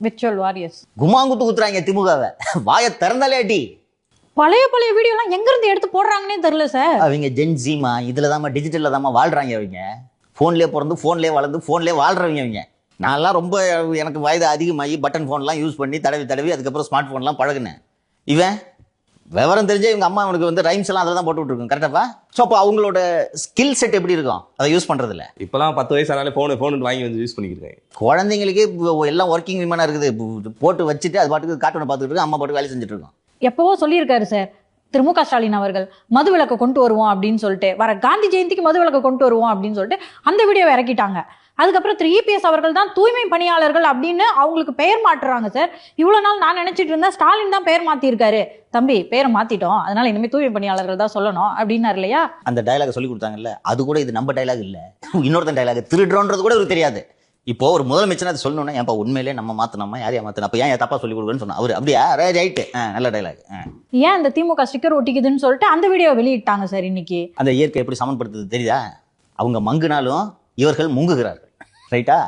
Virtual warriors குமாங்குத்து குத்துறாங்க திமுகவை. வாயை திறந்தாலே அடி. பழைய வீடியோலாம் எங்க இருந்து எடுத்து போடுறாங்கன்னே தெரியல சார். அவங்க ஜென்ஜிமா இதுல தான் டிஜிட்டல்ல தான் வாழ்றாங்க. அவங்க ஃபோன்லேயே பிறந்து ஃபோன்லேயே வளர்ந்து ஃபோன்லேயே வாழ்றவங்க. அவங்க நான்லாம் ரொம்ப எனக்கு வயது அதிகமாகி பட்டன் ஃபோன்லாம் யூஸ் பண்ணி தடவி அதுக்கப்புறம் ஸ்மார்ட் ஃபோன்லாம் பழகுனேன். இவன் விவரம் தெரிஞ்சே இவங்க அம்மா அவனுக்கு வந்து ரைம்ஸ் எல்லாம் அதில் தான் போட்டு விட்டுருக்கும். கரெக்டாப்பா? ஸோ அப்போ அவங்களோட ஸ்கில் செட் எப்படி இருக்கும் அதை யூஸ் பண்ணுறதுல? இப்போலாம் 10 வயசு ஆனாலே ஃபோன் வாங்கி வந்து யூஸ் பண்ணிக்கிறேன். குழந்தைங்களுக்கே எல்லாம் ஒர்க்கிங் விமனாக இருக்குது. போட்டு வச்சுட்டு அது பாட்டுக்கு கார்ட்டூனை பார்த்துட்டு இருக்கு, அம்மா பாட்டுக்கு வேலை செஞ்சுட்டு இருக்கோம். எப்பவோ சொல்லியிருக்காரு சார் திரு மு க ஸ்டாலின் அவர்கள், மது விலக்கு கொண்டு வருவோம் அப்படின்னு சொல்லிட்டு, வர காந்தி ஜெயந்திக்கு மது விலக்கு கொண்டு வருவோம் அப்படின்னு சொல்லிட்டு அந்த வீடியோவை இறக்கிட்டாங்க. அதுக்கப்புறம் திரு இபிஎஸ் அவர்கள் தான் தூய்மை பணியாளர்கள் அப்படின்னு அவங்களுக்கு பெயர் மாற்றுறாங்க சார். இவ்வளவு நாள் நான் நினைச்சிட்டு இருந்தேன் ஸ்டாலின் தான் பெயர் மாத்திருக்காரு. தம்பி பெயரை மாத்திட்டோம், அதனால இனிமே தூய்மை பணியாளர்கள் தான் சொல்லணும் அப்படின்னாரு இல்லையா? அந்த டைலாக் சொல்லி கொடுத்தாங்கல்ல, அது கூட இது நம்ம டைலாக் இல்ல, இன்னொருத்தன் டைலாக். திருடுறோன்றது கூட ஒரு தெரியாது. இப்போ ஒரு முதலமைச்சர் அதை சொல்லணும்னா ஏன்ப்பா உண்மையிலே நம்ம மாத்தணுமா யாரையா மாத்தணும், அப்ப ஏன் தப்பா சொல்லி கொடுக்குறேன்னு சொன்னா அவரு அப்படியா ரைட்டு நல்ல டைலாக். ஏன் இந்த திமுக ஸ்டிக்கர் ஒட்டிக்குதுன்னு சொல்லிட்டு அந்த வீடியோ வெளியிட்டாங்க சார் இன்னைக்கு. அந்த இயற்கை எப்படி சமன்படுத்துது தெரியுதா? அவங்க மங்குனாலும் இவர்கள் முங்குகிறார்கள். ரைட்டா?